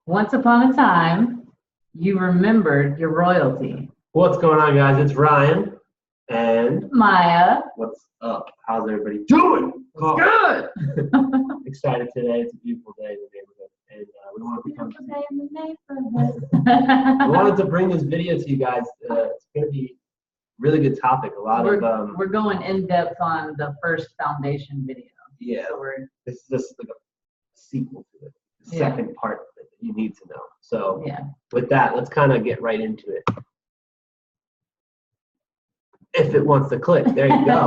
Once upon a time, you remembered your royalty. What's going on, guys? It's Ryan. And Maya. what's up? How's everybody doing? It's good. Excited today. It's a beautiful day in the neighborhood. And we want to become. Beautiful day in the neighborhood. We wanted to bring this video to you guys. It's going to be a really good topic. We're going in depth on the first foundation video. Yeah. So this is just like a sequel to it. The second part that you need to know. So with that, let's kind of get right into it. If it wants to click, there you go.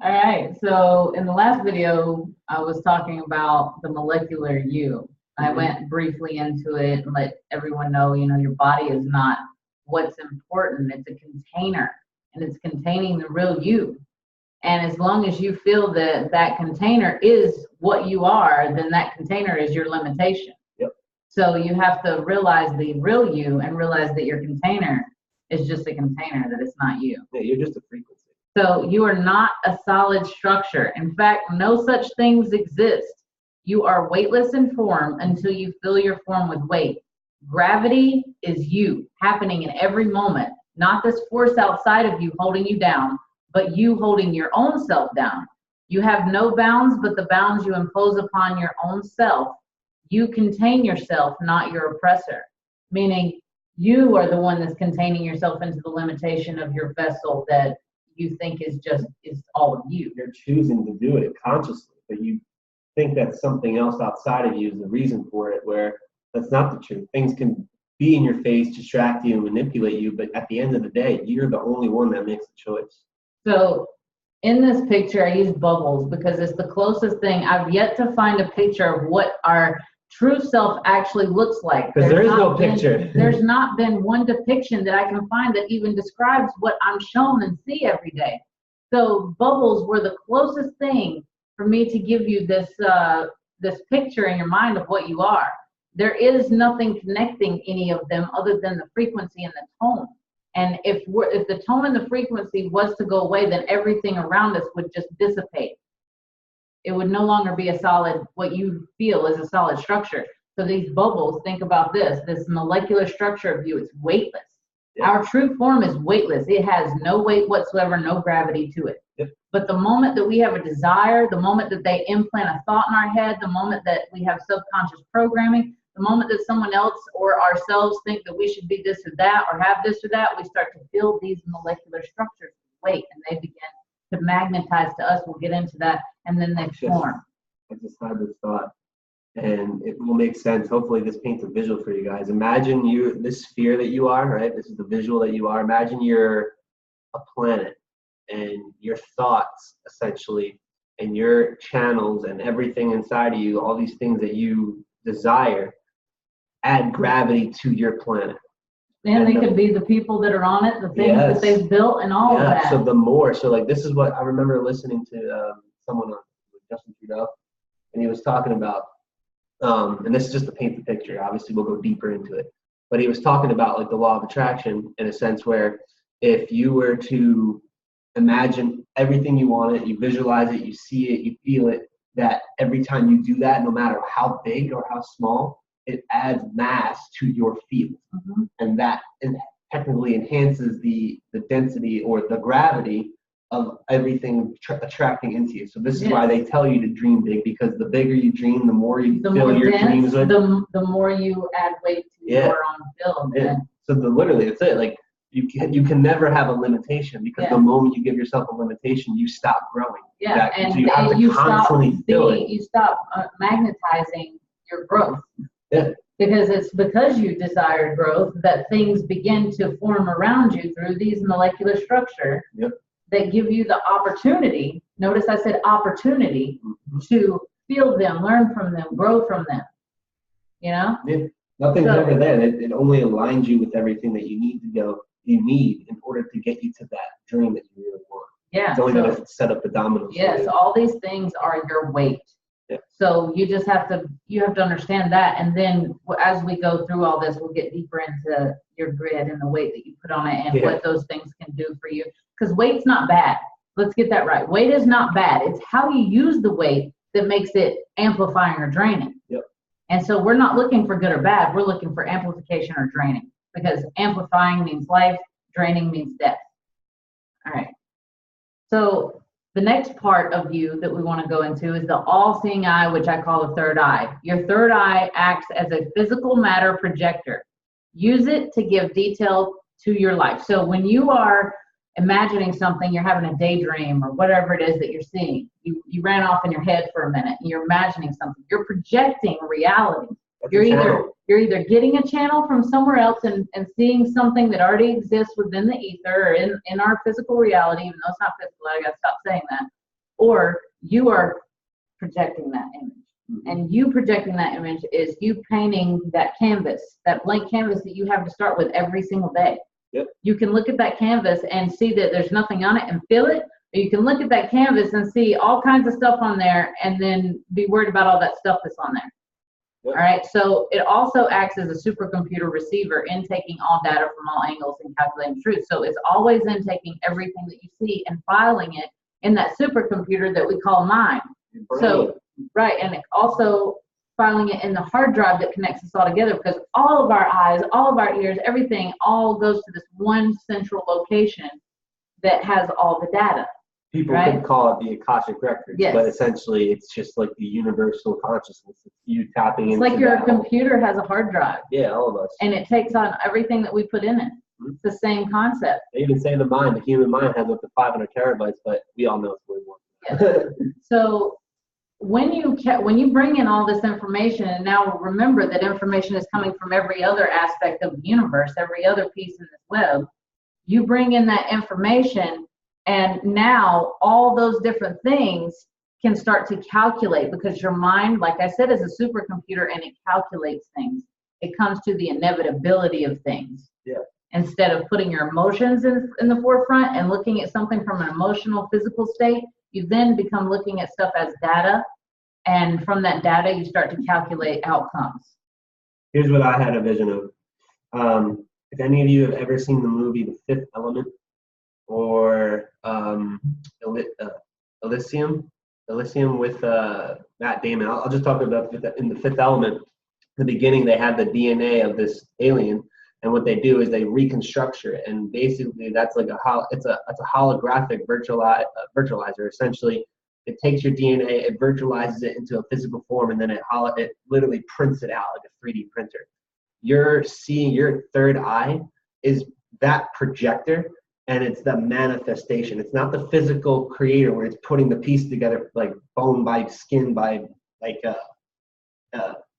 All right. So in the last video, I was talking about the molecular you. I went briefly into it and let everyone know, your body is not what's important. It's a container, and it's containing the real you. And as long as you feel that that container is what you are, then that container is your limitation. Yep. So you have to realize the real you and realize that your container is just a container, that it's not you. Yeah, you're just a frequency. So you are not a solid structure. In fact, no such things exist. You are weightless in form until you fill your form with weight. Gravity is you, happening in every moment, not this force outside of you holding you down, but you holding your own self down. You have no bounds but the bounds you impose upon your own self. You contain yourself, not your oppressor. Meaning, you are the one that's containing yourself into the limitation of your vessel that you think is all of you. You're choosing to do it consciously, but you think that something else outside of you is the reason for it, where that's not the truth. Things can be in your face, distract you, and manipulate you, but at the end of the day, you're the only one that makes the choice. So in this picture, I use bubbles because it's the closest thing. I've yet to find a picture of what our true self actually looks like. Because there is no picture. There's not been one depiction that I can find that even describes what I'm shown and see every day. So bubbles were the closest thing for me to give you this picture in your mind of what you are. There is nothing connecting any of them other than the frequency and the tone. And if the tone and the frequency was to go away, then everything around us would just dissipate. It would no longer be a solid, what you feel is a solid structure. So these bubbles, think about this molecular structure of you, it's weightless. Yeah. Our true form is weightless. It has no weight whatsoever, no gravity to it. Yep. But the moment that we have a desire, the moment that they implant a thought in our head, the moment that we have subconscious programming, the moment that someone else or ourselves think that we should be this or that or have this or that, we start to build these molecular structures with weight, and they begin to magnetize to us. We'll get into that, and then they form. I just had this thought, and it will make sense. Hopefully this paints a visual for you guys. Imagine this sphere that you are, right? This is the visual that you are. Imagine you're a planet, and your thoughts, essentially, and your channels and everything inside of you, all these things that you desire, add gravity to your planet. And they could be the people that are on it, the things that they've built, and all of that. So this is what I remember listening to someone on Justin Trudeau, and he was talking about, and this is just to paint the picture. Obviously, we'll go deeper into it, but he was talking about like the law of attraction in a sense where if you were to imagine everything you wanted, you visualize it, you see it, you feel it, that every time you do that, no matter how big or how small, it adds mass to your field, and that technically enhances the density or the gravity of everything attracting into you. So this is why they tell you to dream big, because the bigger you dream, the more you fill your dreams with. The more you add weight to your own field. Yeah. So literally, it's it. Like you can never have a limitation, because the moment you give yourself a limitation, you stop growing. Yeah, and you have to constantly fill it. You stop magnetizing your growth. Yeah. Because it's because you desire growth that things begin to form around you through these molecular structure that give you the opportunity. Notice I said opportunity to feel them, learn from them, grow from them. Yeah. Nothing's ever there. It only aligns you with everything that you need in order to get you to that dream that you really want. Yeah. It's only going to set up the dominoes. Yes, all these things are your weight. Yeah. So you have to understand that, and then as we go through all this, we'll get deeper into your grid and the weight that you put on it and what those things can do for you. Because weight's not bad. Let's get that right. Weight is not bad. It's how you use the weight that makes it amplifying or draining. Yep. And so we're not looking for good or bad. We're looking for amplification or draining, because amplifying means life, draining means death. All right. So the next part of you that we want to go into is the all-seeing eye, which I call the third eye. Your third eye acts as a physical matter projector. Use it to give detail to your life. So when you are imagining something, you're having a daydream or whatever it is that you're seeing, you ran off in your head for a minute and you're imagining something. You're projecting reality. You're either getting a channel from somewhere else and seeing something that already exists within the ether or in our physical reality, even though it's not physical, I gotta stop saying that, or you are projecting that image. And you projecting that image is you painting that canvas, that blank canvas that you have to start with every single day. Yep. You can look at that canvas and see that there's nothing on it and feel it, or you can look at that canvas and see all kinds of stuff on there and then be worried about all that stuff that's on there. Yep. All right, so it also acts as a supercomputer receiver, intaking all data from all angles and calculating truth. So it's always intaking everything that you see and filing it in that supercomputer that we call mind. So, right, and it also filing it in the hard drive that connects us all together, because all of our eyes, all of our ears, everything all goes to this one central location that has all the data. People could call it the Akashic Records, but essentially it's just like the universal consciousness. It's you tapping into. It's like your computer has a hard drive. Yeah, all of us. And it takes on everything that we put in it. It's the same concept. They even say the human mind has up to 500 terabytes, but we all know it's way more. Yes. So when you bring in all this information, and now remember that information is coming from every other aspect of the universe, every other piece in this web, you bring in that information. And now all those different things can start to calculate, because your mind, like I said, is a supercomputer and it calculates things. It comes to the inevitability of things. Yeah. Instead of putting your emotions in the forefront and looking at something from an emotional, physical state, you then become looking at stuff as data. And from that data, you start to calculate outcomes. Here's what I had a vision of. If any of you have ever seen the movie The Fifth Element, or Elysium with Matt Damon. I'll just talk about in The Fifth Element. In the beginning, they had the DNA of this alien, and what they do is they reconstructure it, and basically that's like it's a holographic virtualizer. Essentially, it takes your DNA, it virtualizes it into a physical form, and then it literally prints it out like a 3D printer. You're seeing your third eye is that projector. And it's the manifestation. It's not the physical creator where it's putting the piece together like bone by skin by like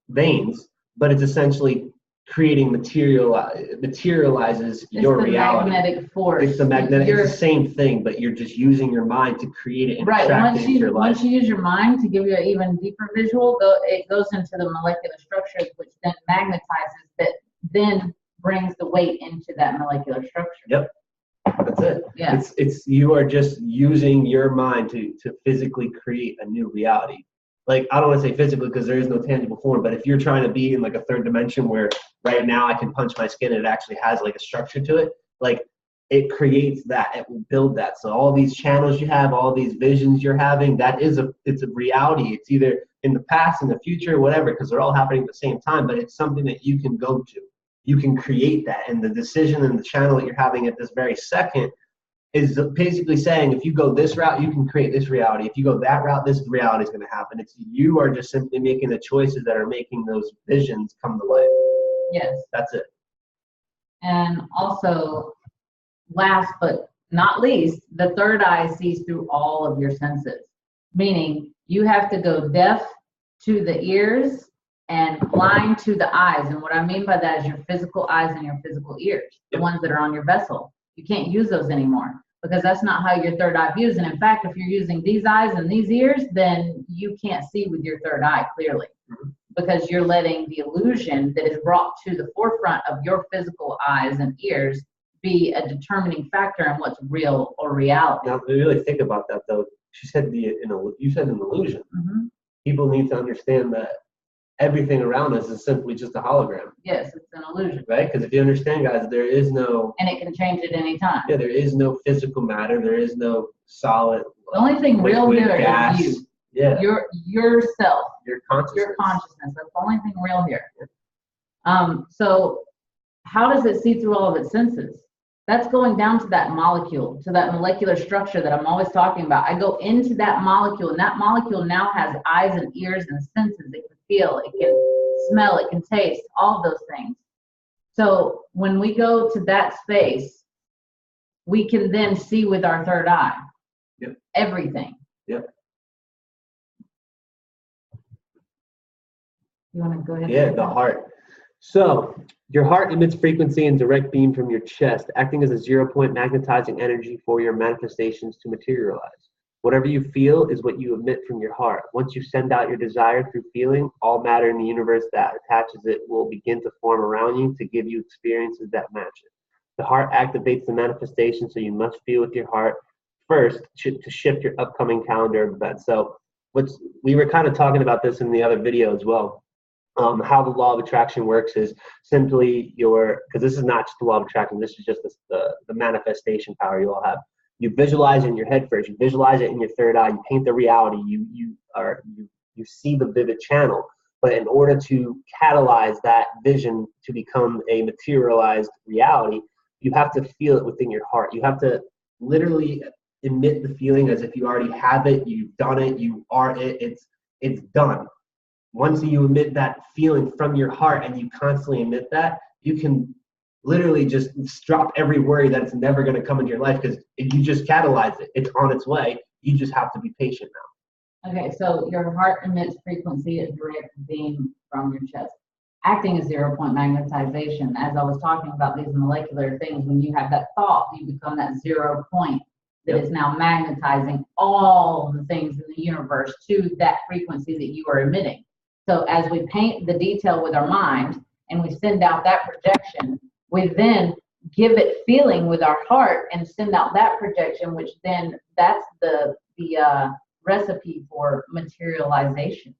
veins, but it's essentially creating materializes your reality. Magnetic force. It's the magnetic. It's the same thing, but you're just using your mind to create it and attract it into your life. Once you use your mind to give you an even deeper visual, it goes into the molecular structures, which then magnetizes, that then brings the weight into that molecular structure. Yep. That's it. Yeah. It's you are just using your mind to physically create a new reality. Like, I don't want to say physically because there is no tangible form, but if you're trying to be in like a third dimension where right now I can punch my skin and it actually has like a structure to it, like it creates that, it will build that. So all these channels you have, all these visions you're having, it's a reality. It's either in the past, in the future, whatever, because they're all happening at the same time, but it's something that you can go to. You can create that, and the decision and the channel that you're having at this very second is basically saying, if you go this route, you can create this reality. If you go that route, this reality is going to happen. You are just simply making the choices that are making those visions come to life. Yes. That's it. And also, last but not least, the third eye sees through all of your senses, meaning you have to go deaf to the ears and blind to the eyes. And what I mean by that is your physical eyes and your physical ears, the ones that are on your vessel. You can't use those anymore because that's not how your third eye views. And in fact, if you're using these eyes and these ears, then you can't see with your third eye clearly, because you're letting the illusion that is brought to the forefront of your physical eyes and ears be a determining factor in what's real or reality. Now, if you really think about that, though, you said an illusion. People need to understand that everything around us is simply just a hologram. Yes, it's an illusion. Right? Because if you understand, guys, there is no... And it can change at any time. Yeah, there is no physical matter. There is no solid... The only thing real here is you. Yeah. Yourself. Your consciousness. Your consciousness. That's the only thing real here. So how does it see through all of its senses? That's going down to that molecule, to that molecular structure that I'm always talking about. I go into that molecule, and that molecule now has eyes and ears and senses. It can feel, it can smell, it can taste, all of those things. So when we go to that space, we can then see with our third eye. Yep. Everything. Yep. You want to go ahead? Yeah, the heart. So your heart emits frequency and direct beam from your chest, acting as a 0-point magnetizing energy for your manifestations to materialize. Whatever you feel is what you emit from your heart. Once you send out your desire through feeling, all matter in the universe that attaches it will begin to form around you to give you experiences that match it. The heart activates the manifestation, so you must feel with your heart first to shift your upcoming calendar of events. So we were kind of talking about this in the other video as well. How the law of attraction works is simply because this is not just the law of attraction, this is just the manifestation power you all have. You visualize in your head first, you visualize it in your third eye, you paint the reality, you see the vivid channel. But in order to catalyze that vision to become a materialized reality, you have to feel it within your heart. You have to literally emit the feeling as if you already have it, you've done it, you are it, it's done. Once you emit that feeling from your heart and you constantly emit that, you can literally just drop every worry that it's never going to come into your life because you just catalyze it. It's on its way. You just have to be patient now. Okay, so your heart emits frequency, a direct beam from your chest, acting as 0-point magnetization. As I was talking about these molecular things, when you have that thought, you become that 0 point that is now magnetizing all the things in the universe to that frequency that you are emitting. So as we paint the detail with our mind and we send out that projection, we then give it feeling with our heart and send out that projection, which then that's the recipe for materialization.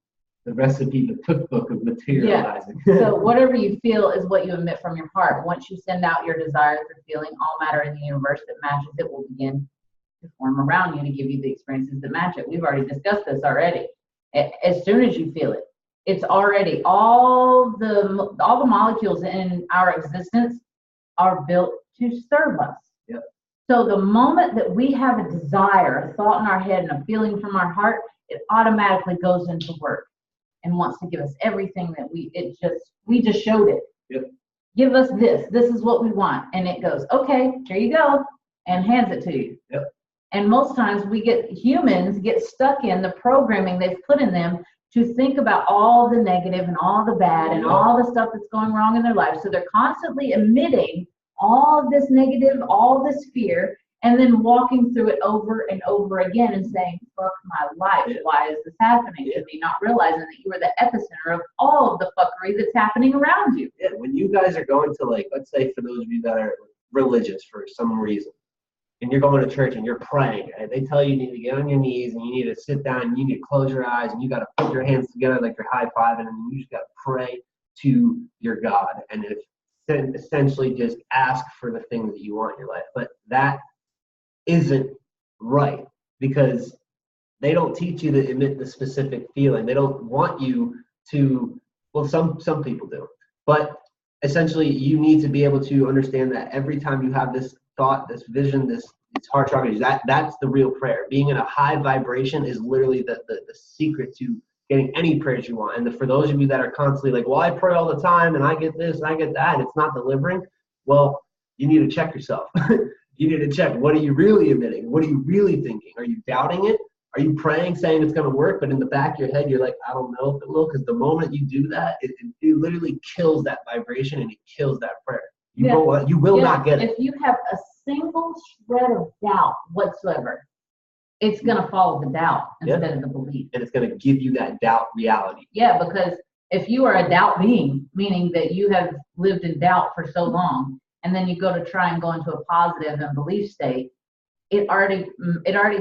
The recipe, the cookbook of materializing. Yeah. So whatever you feel is what you emit from your heart. Once you send out your desire through feeling, all matter in the universe that matches it will begin to form around you to give you the experiences that match it. We've already discussed this already. As soon as you feel it, it's already all the molecules in our existence are built to serve us. Yep. So the moment that we have a desire, a thought in our head, and a feeling from our heart, it automatically goes into work and wants to give us everything that we just showed it. Yep. Give us this. This is what we want, and it goes, okay, here you go, and hands it to you. Yep. And most times humans get stuck in the programming they've put in them to think about all the negative and all the bad and all the stuff that's going wrong in their life. So they're constantly emitting all of this negative, all this fear, and then walking through it over and over again and saying, fuck my life, why is this happening to me? Not realizing that you are the epicenter of all of the fuckery that's happening around you. Yeah, when you guys are going to, like, let's say for those of you that are religious for some reason, and you're going to church and you're praying, and they tell you need to get on your knees and you need to sit down and you need to close your eyes and you got to put your hands together like you're high-fiving and you just got to pray to your God and essentially just ask for the things that you want in your life. But that isn't right because they don't teach you to emit the specific feeling. They don't want you to, well, some people do, but essentially you need to be able to understand that every time you have this thought, this vision, this heart chakra, that's the real prayer. Being in a high vibration is literally the secret to getting any prayers you want. And for those of you that are constantly like, well, I pray all the time and I get this and I get that and it's not delivering, well, you need to check yourself. You need to check, what are you really emitting? What are you really thinking? Are you doubting it? Are you praying, saying it's going to work, but in the back of your head, you're like, I don't know if it will, because the moment you do that, it literally kills that vibration and it kills that prayer. You will not get it. If you have a single shred of doubt whatsoever, it's going to follow the doubt instead of the belief. And it's going to give you that doubt reality. Yeah, because if you are a doubt being, meaning that you have lived in doubt for so long, and then you go to try and go into a positive and belief state, it already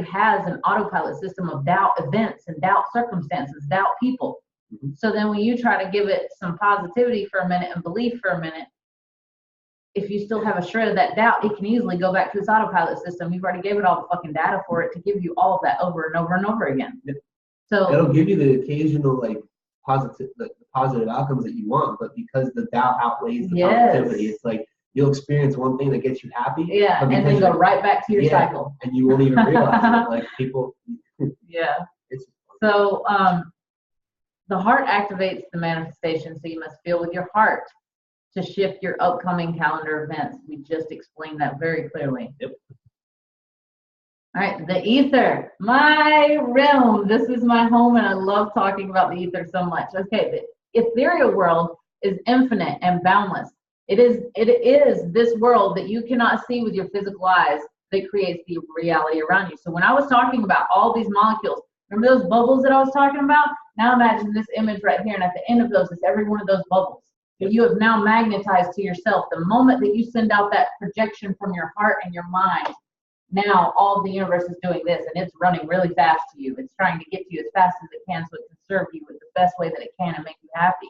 has an autopilot system of doubt events and doubt circumstances, doubt people. Mm-hmm. So then when you try to give it some positivity for a minute and belief for a minute, if you still have a shred of that doubt, it can easily go back to its autopilot system. You've already gave it all the fucking data for it to give you all of that over and over and over again. So it'll give you the occasional like positive outcomes that you want, but because the doubt outweighs the positivity, it's like you'll experience one thing that gets you happy. Yeah, and then go right back to your cycle. And you won't even realize it. Like people. Yeah. So the heart activates the manifestation, so you must feel with your heart to shift your upcoming calendar events. We just explained that very clearly. Yep. All right, the ether, my realm. This is my home, and I love talking about the ether so much. Okay, the ethereal world is infinite and boundless. It is this world that you cannot see with your physical eyes that creates the reality around you. So when I was talking about all these molecules, remember those bubbles that I was talking about? Now imagine this image right here, and at the end of those is every one of those bubbles that you have now magnetized to yourself. The moment that you send out that projection from your heart and your mind, now all of the universe is doing this, and it's running really fast to you. It's trying to get to you as fast as it can so it can serve you with the best way that it can and make you happy.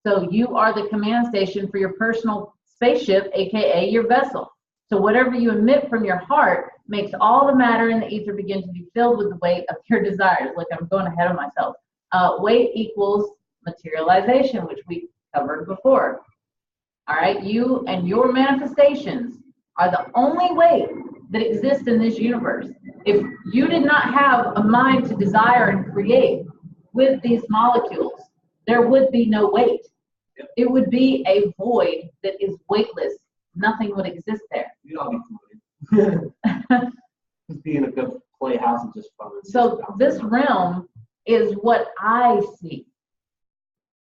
So you are the command station for your personal spaceship, aka your vessel. So whatever you emit from your heart makes all the matter in the ether begin to be filled with the weight of your desires. Look, I'm going ahead of myself. Weight equals materialization, which we covered before. All right, you and your manifestations are the only weight that exists in this universe. If you did not have a mind to desire and create with these molecules, there would be no weight. It would be a void that is weightless. Nothing would exist there. You'd all be floating. Just be in a good playhouse and just fun. So this realm is what I see.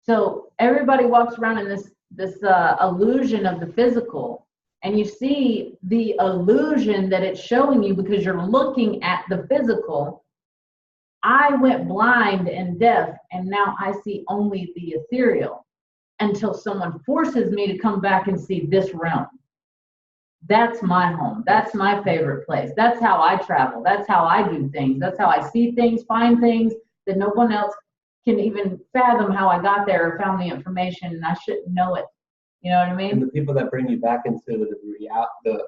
So everybody walks around in this illusion of the physical, and you see the illusion that it's showing you because you're looking at the physical. I went blind and deaf, and now I see only the ethereal until someone forces me to come back and see this realm. That's my home. That's my favorite place. That's how I travel. That's how I do things. That's how I see things, find things that no one else can even fathom how I got there or found the information, and I shouldn't know it. You know what I mean? And the people that bring you back into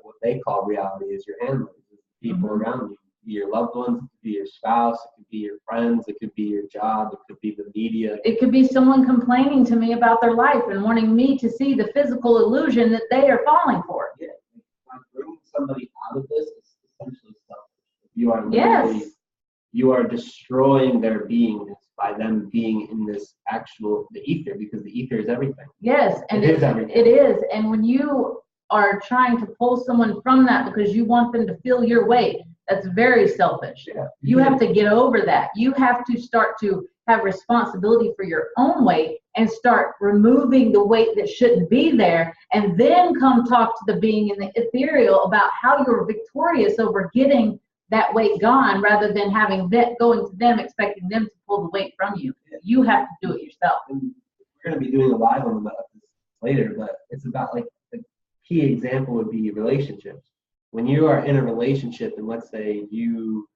what they call reality is your handlers, people around you. Your loved ones, it could be your spouse, it could be your friends, it could be your job, it could be the media. It could be someone complaining to me about their life and wanting me to see the physical illusion that they are falling for. Yeah, like bringing somebody out of this is essentially selfish. You are literally, you are destroying their beingness by them being in the ether, because the ether is everything. Yes, and it is everything. It is, and when you are trying to pull someone from that because you want them to feel your weight, that's very selfish. Yeah. You have to get over that. You have to start to have responsibility for your own weight and start removing the weight that shouldn't be there, and then come talk to the being in the ethereal about how you're victorious over getting that weight gone, rather than having that going to them, expecting them to pull the weight from you. You have to do it yourself. And we're going to be doing a live on this later, but it's about, like, the key example would be relationships. When you are in a relationship and let's say you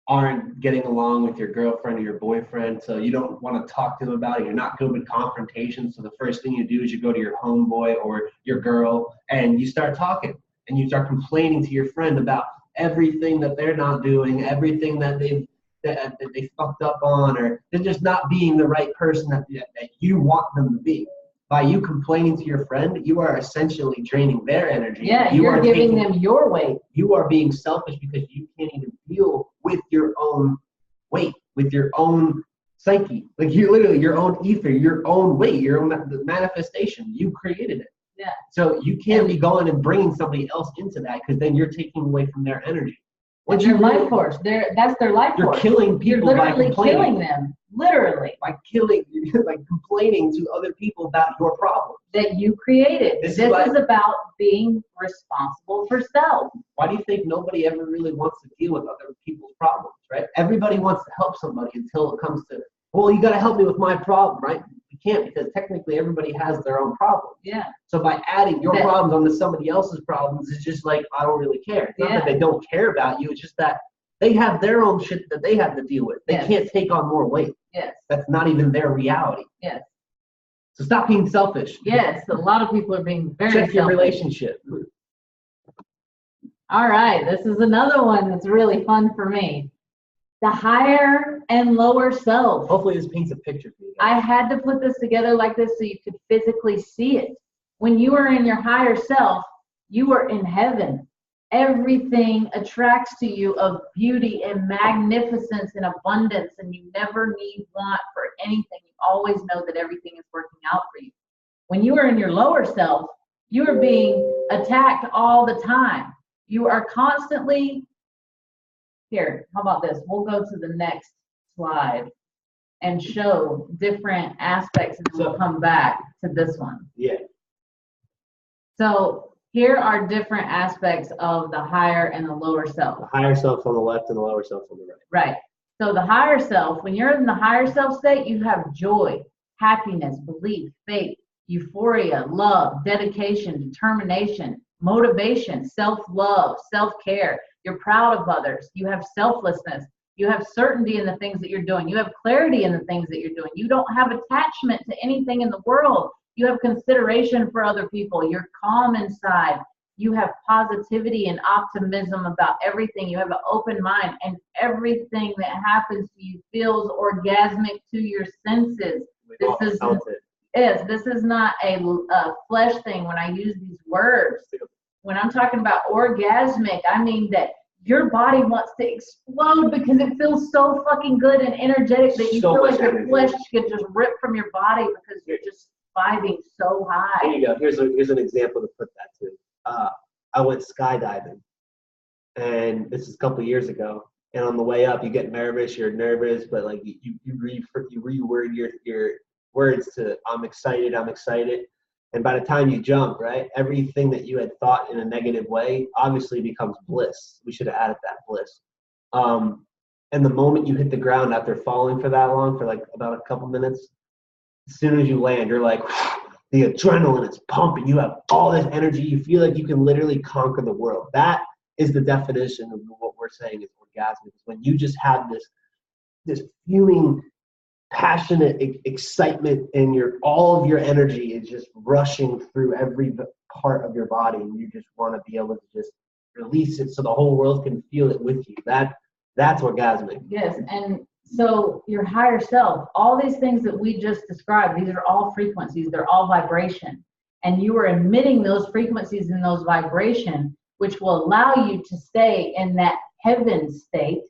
aren't getting along with your girlfriend or your boyfriend, so you don't want to talk to them about it, you're not good with confrontation, so the first thing you do is you go to your homeboy or your girl and you start talking and you start complaining to your friend about everything that they're not doing, everything that they fucked up on, or they're just not being the right person that you want them to be. By you complaining to your friend, you are essentially draining their energy. Yeah, you're giving them your weight. You are being selfish because you can't even deal with your own weight, with your own psyche. Like, you literally, your own ether, your own weight, your own manifestation. You created it. Yeah. So you can't be going and bringing somebody else into that, because then you're taking away from their energy. What's your life force? That's their life force. You're killing people. You're literally killing them. Literally. By complaining to other people about your problems. That you created. This is about being responsible for self. Why do you think nobody ever really wants to deal with other people's problems, right? Everybody wants to help somebody until it comes to, well, you got to help me with my problem, right? You can't, because technically everybody has their own problems. Yeah. So by adding your problems onto somebody else's problems, it's just like, I don't really care. It's not that they don't care about you. It's just that they have their own shit that they have to deal with. They can't take on more weight. Yes. That's not even their reality. Yes. So stop being selfish. Yes, a lot of people are being very selfish. Check your relationship. All right, this is another one that's really fun for me. The higher and lower self. Hopefully this paints a picture for you. I had to put this together like this so you could physically see it. When you are in your higher self, you are in heaven. Everything attracts to you of beauty and magnificence and abundance, and you never need want for anything. You always know that everything is working out for you. When you are in your lower self, you are being attacked all the time. You are constantly, here, how about this? We'll go to the next slide and show different aspects, and then we'll come back to this one. Yeah. So here are different aspects of the higher and the lower self. The higher self on the left and the lower self on the right. Right. So the higher self, when you're in the higher self state, you have joy, happiness, belief, faith, euphoria, love, dedication, determination, motivation, self-love, self-care. You're proud of others. You have selflessness. You have certainty in the things that you're doing. You have clarity in the things that you're doing. You don't have attachment to anything in the world. You have consideration for other people. You're calm inside. You have positivity and optimism about everything. You have an open mind, and everything that happens to you feels orgasmic to your senses. This is not a flesh thing when I use these words. When I'm talking about orgasmic, I mean that your body wants to explode because it feels so fucking good and energetic that you feel like your flesh could just rip from your body because you're just vibing so high. There you go. Here's an example to put that to. I went skydiving, and this is a couple of years ago. And on the way up, you get nervous. You're nervous, but like you reword your words to "I'm excited, I'm excited." And by the time you jump, right, everything that you had thought in a negative way obviously becomes bliss. We should have added that bliss. And the moment you hit the ground after falling for that long, for like about a couple minutes, as soon as you land, you're like, the adrenaline is pumping. You have all this energy. You feel like you can literally conquer the world. That is the definition of what we're saying is orgasmic. It's when you just have this fuming, passionate excitement, and all of your energy is just rushing through every part of your body, and you just want to be able to just release it so the whole world can feel it with you. That's orgasmic. Yes, and so your higher self, all these things that we just described, these are all frequencies, they're all vibration. And you are emitting those frequencies and those vibration, which will allow you to stay in that heaven state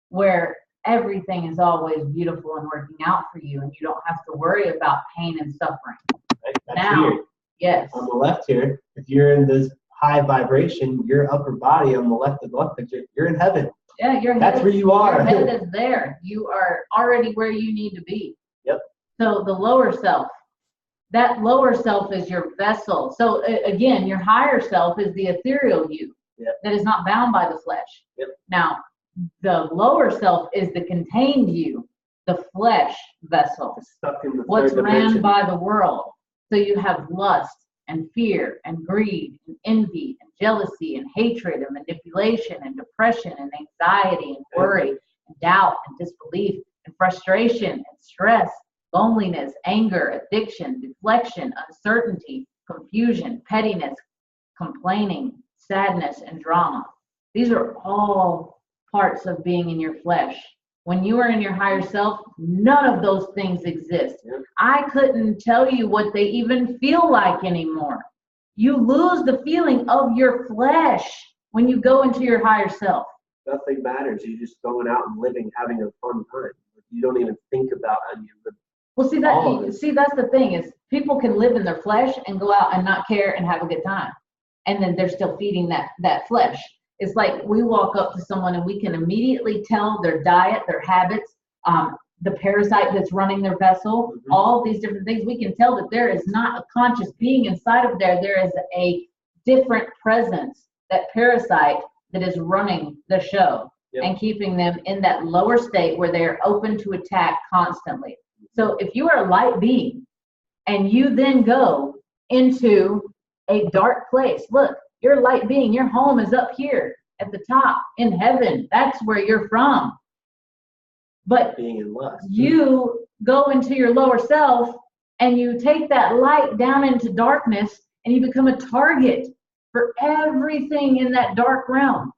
where everything is always beautiful and working out for you, and you don't have to worry about pain and suffering. Right? That's now, here. Yes. On the left here, if you're in this high vibration, your upper body on the left of the left picture, you're in heaven. Yeah, that's where you are. Your head is there. You are already where you need to be. Yep. So the lower self, that lower self is your vessel. So again, your higher self is the ethereal you. Yep. That is not bound by the flesh. Yep. Now, the lower self is the contained you, the flesh vessel. It's stuck in the what's third ran dimension. by the world. So you have lust and fear and greed and envy and jealousy and hatred and manipulation and depression and anxiety and worry and doubt and disbelief and frustration and stress, loneliness, anger, addiction, deflection, uncertainty, confusion, pettiness, complaining, sadness, and drama. These are all parts of being in your flesh. When you are in your higher self, none of those things exist. Yep. I couldn't tell you what they even feel like anymore. You lose the feeling of your flesh when you go into your higher self. Nothing matters. You're just going out and living, having a fun time. You don't even think about how you live. Well, that's the thing is people can live in their flesh and go out and not care and have a good time. And then they're still feeding that flesh. It's like we walk up to someone and we can immediately tell their diet, their habits, the parasite that's running their vessel, all these different things. We can tell that there is not a conscious being inside of there. There is a different presence, that parasite that is running the show and keeping them in that lower state where they are open to attack constantly. So if you are a light being and you then go into a dark place, look, you're a light being, your home is up here at the top in heaven. That's where you're from. But being in lust. You go into your lower self and you take that light down into darkness and you become a target for everything in that dark realm.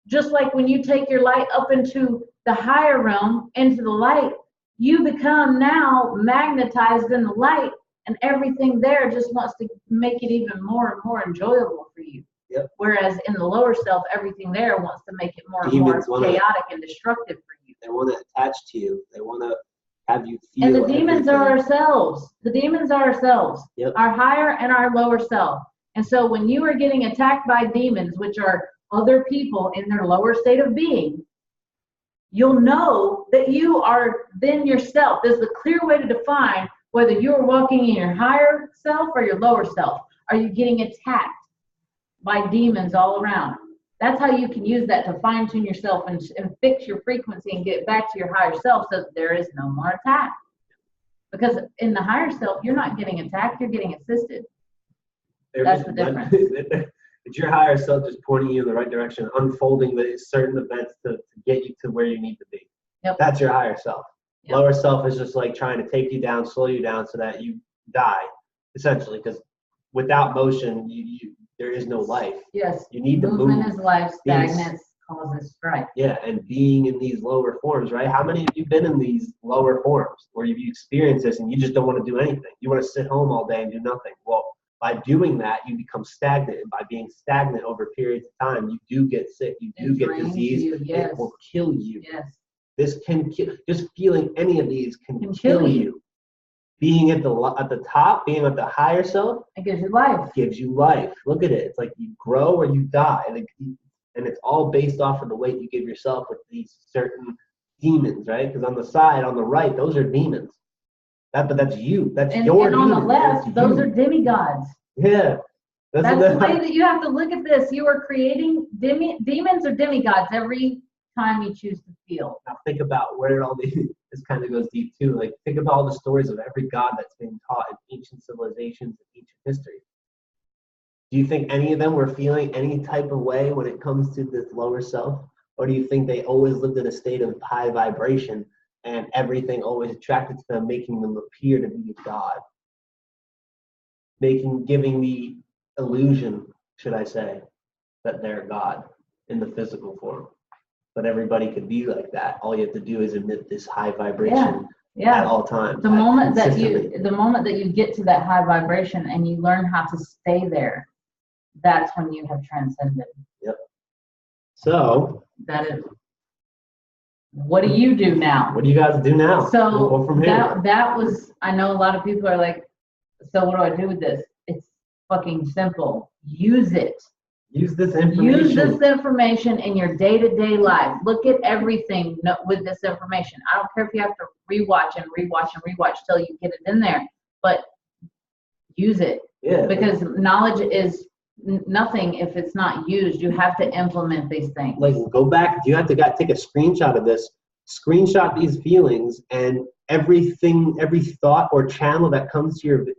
Just like when you take your light up into the higher realm into the light, you become now magnetized in the light, and everything there just wants to make it even more and more enjoyable for you. Yep. Whereas in the lower self, everything there wants to make it more and Demons more chaotic and destructive for you. They want to attach to you. They want to have you feel. And the demons everything. are ourselves. The demons are ourselves. Yep. Our higher and our lower self. And so when you are getting attacked by demons, which are other people in their lower state of being, you'll know that you are then yourself. There's a clear way to define whether you're walking in your higher self or your lower self. Are you getting attacked by demons all around? That's how you can use that to fine tune yourself and fix your frequency and get back to your higher self so that there is no more attack. Because in the higher self, you're not getting attacked, you're getting assisted. That's the difference. It's your higher self just pointing you in the right direction, unfolding the certain events to get you to where you need to be. Yep. That's your higher self. Yep. Lower self is just like trying to take you down, slow you down so that you die, essentially, because without motion, there is no life. Yes. You need to move. Movement is life, stagnance causes strife. Yeah, and being in these lower forms, right? How many of you been in these lower forms where you've experienced this and you just don't want to do anything? You want to sit home all day and do nothing. Well, by doing that, you become stagnant. And by being stagnant over periods of time, you do get sick. You do get disease. Yes. It will kill you. Yes. This can kill. Just feeling any of these can kill you. Being at the top, being at the higher self, it gives you life. Gives you life. Look at it. It's like you grow or you die, and it's all based off of the weight you give yourself with these certain demons, right? Because on the side, on the right, those are demons. But that's you. That's your. And on the left, those are demigods. Yeah. That's the way that you have to look at this. You are creating demons or demigods every time you choose to feel. Now think about where all this kind of goes deep too. Like think about all the stories of every god that's been taught in ancient civilizations and ancient history. Do you think any of them were feeling any type of way when it comes to this lower self? Or do you think they always lived in a state of high vibration and everything always attracted to them, making them appear to be a god? Giving the illusion, should I say, that they're God in the physical form. But everybody could be like that. All you have to do is emit this high vibration at all times. The moment that you get to that high vibration and you learn how to stay there, that's when you have transcended. Yep. So that is. What do you do now? What do you guys do now? So we'll go from here. that was. I know a lot of people are like, so what do I do with this? It's fucking simple. Use it. Use this information. Use this information in your day-to-day life. Look at everything with this information. I don't care if you have to rewatch and rewatch and rewatch till you get it in there, but use it. Yeah. Because knowledge is nothing if it's not used. You have to implement these things. Like go back. You have to take a screenshot of this. Screenshot these feelings and everything, every thought or channel that comes to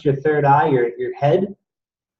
your third eye, your head.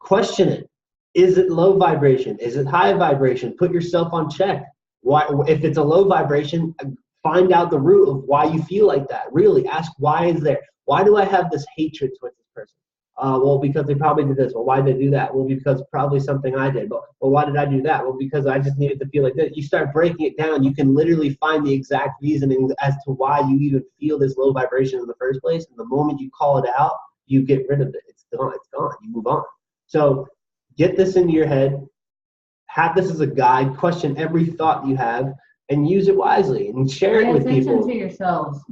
Question it. Is it low vibration? Is it high vibration? Put yourself on check. Why, if it's a low vibration, find out the root of why you feel like that. Really ask, why is there? Why do I have this hatred towards this person? Well, because they probably did this. Well, why did they do that? Well, because probably something I did. Well, why did I do that? Well, because I just needed to feel like that. You start breaking it down. You can literally find the exact reasoning as to why you even feel this low vibration in the first place. And the moment you call it out, you get rid of it. It's gone. It's gone. You move on. So get this into your head. Have this as a guide. Question every thought you have and use it wisely and share it with people. Pay attention to yourselves.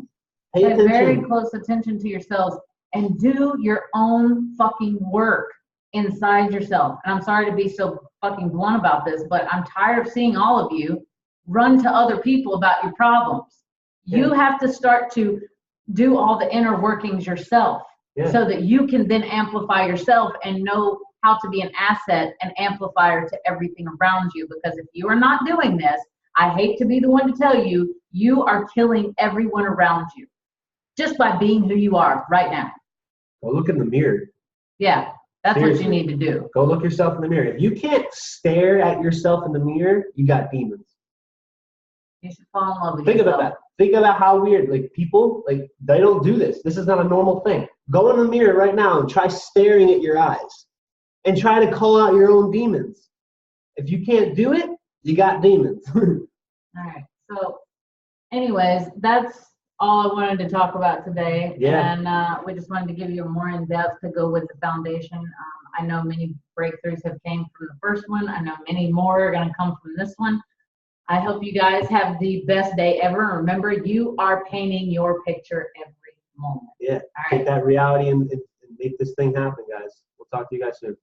Pay attention. Very close attention to yourselves and do your own fucking work inside yourself. And I'm sorry to be so fucking blunt about this, but I'm tired of seeing all of you run to other people about your problems. Yeah. You have to start to do all the inner workings yourself so that you can then amplify yourself and know how to be an asset and amplifier to everything around you. Because if you are not doing this, I hate to be the one to tell you, you are killing everyone around you just by being who you are right now. Go look in the mirror. Yeah, that's Seriously. what you need to do. Go look yourself in the mirror. If you can't stare at yourself in the mirror, you got demons. You should fall in love with yourself. yourself. Think about that. Think about how weird, like people, like they don't do this. This is not a normal thing. Go in the mirror right now and try staring at your eyes and try to call out your own demons. If you can't do it, you got demons. All right. So anyways, that's all I wanted to talk about today. Yeah. And we just wanted to give you more in depth to go with the foundation. I know many breakthroughs have came from the first one. I know many more are going to come from this one. I hope you guys have the best day ever. Remember, you are painting your picture every moment. Yeah. All Take right. that reality and make this thing happen, guys. We'll talk to you guys soon.